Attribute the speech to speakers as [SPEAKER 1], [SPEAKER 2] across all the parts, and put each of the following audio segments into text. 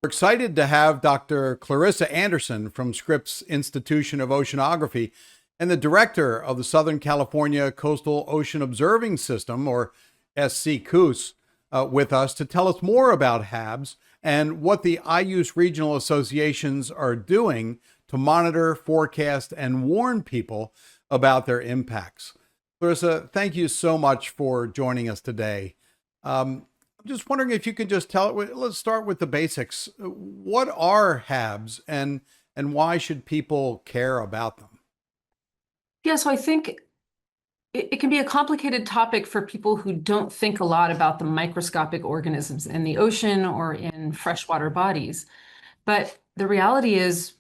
[SPEAKER 1] We're excited to have Dr. Clarissa Anderson from Scripps Institution of Oceanography and the director of the Southern California Coastal Ocean Observing System, or SCCOOS, with us to tell us more about HABs and what the IOOS regional associations are doing to monitor, forecast, and warn people about their impacts. Clarissa, thank you so much for joining us today. I'm just wondering if you could just let's start with the basics. What are HABs and why should people care about them?
[SPEAKER 2] Yeah, so I think it can be a complicated topic for people who don't think a lot about the microscopic organisms in the ocean or in freshwater bodies. But the reality is,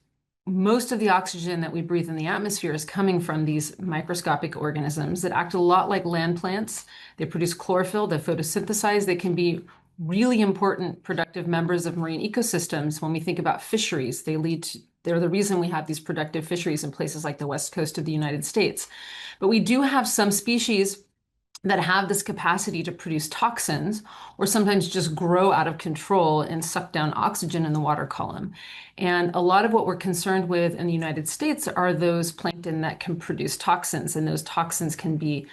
[SPEAKER 2] most of the oxygen that we breathe in the atmosphere is coming from these microscopic organisms that act a lot like land plants. They produce chlorophyll, they photosynthesize, they can be really important productive members of marine ecosystems. When we think about fisheries, they're the reason we have these productive fisheries in places like the west coast of the United States. But we do have some species that have this capacity to produce toxins or sometimes just grow out of control and suck down oxygen in the water column. And a lot of what we're concerned with in the United States are those plankton that can produce toxins, and those toxins can be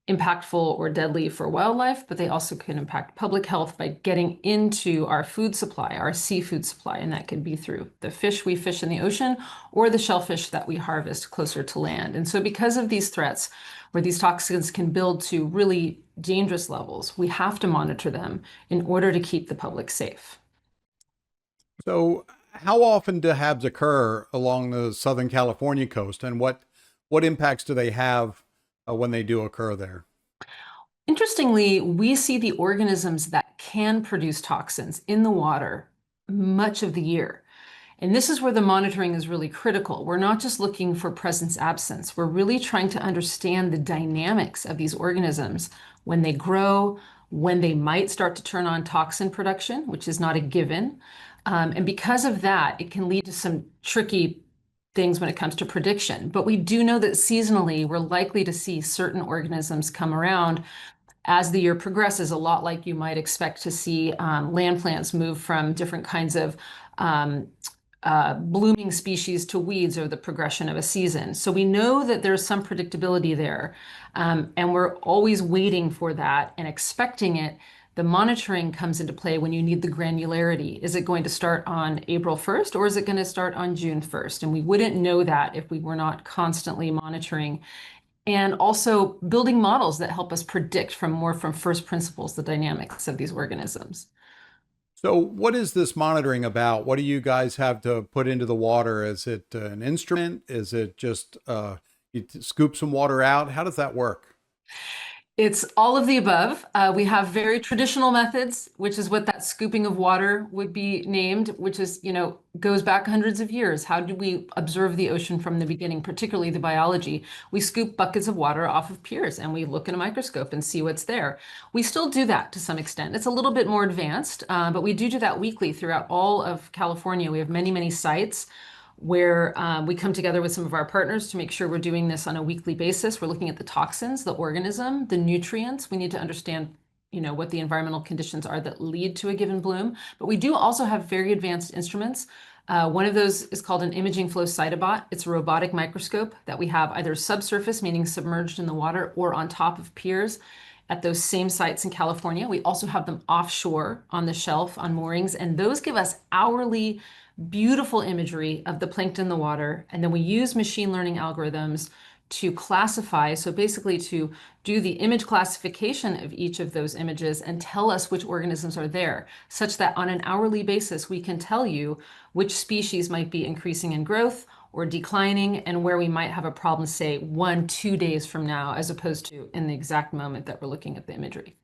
[SPEAKER 2] impactful or deadly for wildlife, but they also can impact public health by getting into our food supply, our seafood supply, and that could be through the fish we fish in the ocean or the shellfish that we harvest closer to land. And so because of these threats, where these toxins can build to really dangerous levels, we have to monitor them in order to keep the public safe.
[SPEAKER 1] So, how often do HABs occur along the Southern California coast, and what impacts do they have when they do occur there?
[SPEAKER 2] Interestingly, we see the organisms that can produce toxins in the water much of the year. And this is where the monitoring is really critical. We're not just looking for presence absence. We're really trying to understand the dynamics of these organisms when they grow, when they might start to turn on toxin production, which is not a given. And because of that, it can lead to some tricky things when it comes to prediction. But we do know that seasonally, we're likely to see certain organisms come around as the year progresses, a lot like you might expect to see land plants move from different kinds of blooming species to weeds or the progression of a season. So we know that there's some predictability there, and we're always waiting for that and expecting it. The monitoring comes into play when you need the granularity. Is it going to start on April 1st or is it going to start on June 1st? And we wouldn't know that if we were not constantly monitoring and also building models that help us predict from first principles the dynamics of these organisms.
[SPEAKER 1] So, what is this monitoring about? What do you guys have to put into the water? Is it an instrument? Is it just scoop some water out? How does that work?
[SPEAKER 2] It's all of the above. We have very traditional methods, which is what that scooping of water would be named, which is, goes back hundreds of years. How do we observe the ocean from the beginning, particularly the biology? We scoop buckets of water off of piers and we look in a microscope and see what's there. We still do that to some extent. It's a little bit more advanced, but we do that weekly throughout all of California. We have many, many sites where we come together with some of our partners to make sure we're doing this on a weekly basis. We're looking at the toxins, the organism, the nutrients. We need to understand, what the environmental conditions are that lead to a given bloom. But we do also have very advanced instruments. One of those is called an imaging flow cytobot. It's a robotic microscope that we have either subsurface, meaning submerged in the water, or on top of piers at those same sites in California. We also have them offshore on the shelf on moorings, and those give us hourly beautiful imagery of the plankton in the water. And then we use machine learning algorithms to classify, so basically to do the image classification of each of those images and tell us which organisms are there, such that on an hourly basis, we can tell you which species might be increasing in growth or declining and where we might have a problem, say 1-2 days from now, as opposed to in the exact moment that we're looking at the imagery.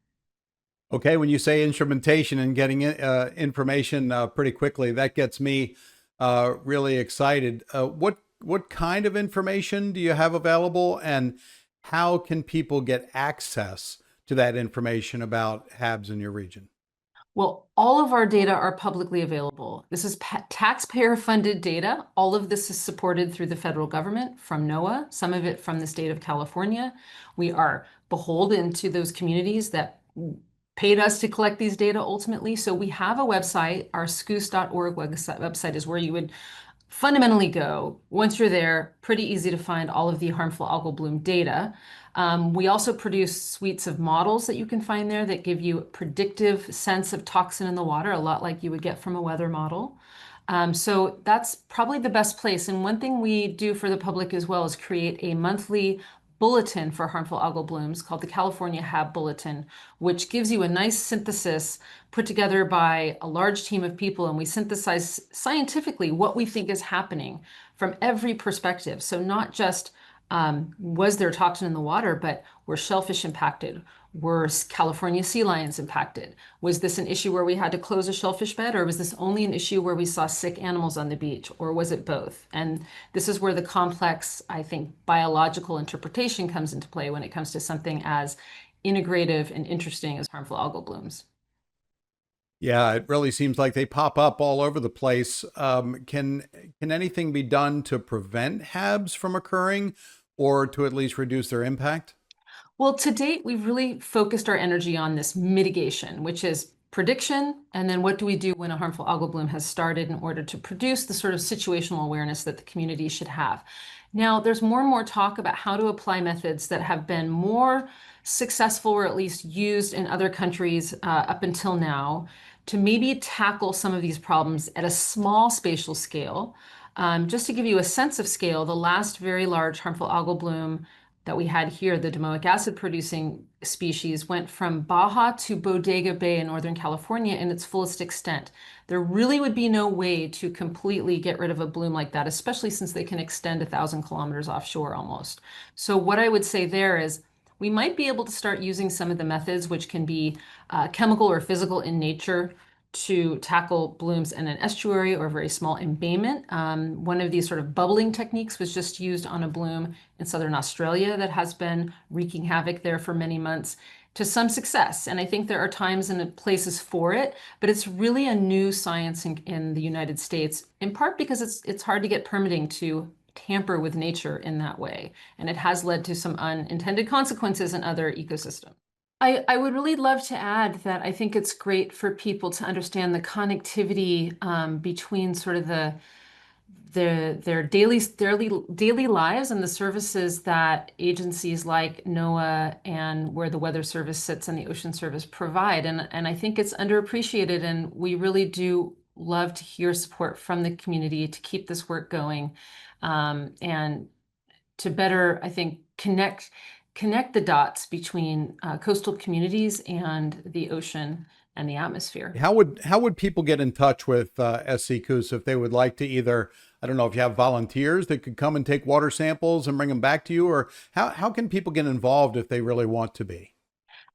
[SPEAKER 1] Okay, when you say instrumentation and getting information pretty quickly, that gets me really excited. What kind of information do you have available, and how can people get access to that information about HABs in your region?
[SPEAKER 2] Well, all of our data are publicly available. This is taxpayer-funded data. All of this is supported through the federal government from NOAA, some of it from the state of California. We are beholden to those communities that paid us to collect these data ultimately. So we have a website. Our SCCOOS.org website is where you would fundamentally go. Once you're there, pretty easy to find all of the harmful algal bloom data. We also produce suites of models that you can find there that give you a predictive sense of toxin in the water, a lot like you would get from a weather model. So that's probably the best place. And one thing we do for the public as well is create a monthly bulletin for harmful algal blooms called the California HAB Bulletin, which gives you a nice synthesis put together by a large team of people. And we synthesize scientifically what we think is happening from every perspective. So not just was there toxin in the water, but were shellfish impacted? Were California sea lions impacted? Was this an issue where we had to close a shellfish bed, or was this only an issue where we saw sick animals on the beach, or was it both? And this is where the complex, I think, biological interpretation comes into play when it comes to something as integrative and interesting as harmful algal blooms.
[SPEAKER 1] Yeah, it really seems like they pop up all over the place. Can anything be done to prevent HABs from occurring, or to at least reduce their impact?
[SPEAKER 2] Well, to date, we've really focused our energy on this mitigation, which is prediction, and then what do we do when a harmful algal bloom has started in order to produce the sort of situational awareness that the community should have. Now, there's more and more talk about how to apply methods that have been more successful or at least used in other countries up until now to maybe tackle some of these problems at a small spatial scale. Just to give you a sense of scale, the last very large harmful algal bloom that we had here, the domoic acid producing species, went from Baja to Bodega Bay in Northern California in its fullest extent. There really would be no way to completely get rid of a bloom like that, especially since they can extend 1,000 kilometers offshore almost. So what I would say there is we might be able to start using some of the methods which can be chemical or physical in nature to tackle blooms in an estuary or a very small embayment. One of these sort of bubbling techniques was just used on a bloom in southern Australia that has been wreaking havoc there for many months to some success. And I think there are times and places for it, but it's really a new science in the United States, in part because it's hard to get permitting to tamper with nature in that way. And it has led to some unintended consequences in other ecosystems. I would really love to add that I think it's great for people to understand the connectivity between sort of their daily lives and the services that agencies like NOAA and where the Weather Service sits and the Ocean Service provide. And I think it's underappreciated, and we really do love to hear support from the community to keep this work going and to better, I think, connect the dots between coastal communities and the ocean and the atmosphere.
[SPEAKER 1] How would people get in touch with SCCOOS if they would like to either, I don't know if you have volunteers that could come and take water samples and bring them back to you, or how can people get involved if they really want to be?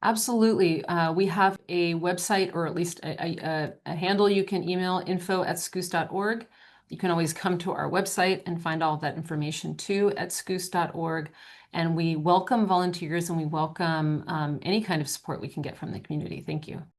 [SPEAKER 2] Absolutely. We have a website, or at least a handle you can email, info@scoos.org. You can always come to our website and find all of that information too at scoos.org. And we welcome volunteers and we welcome any kind of support we can get from the community. Thank you.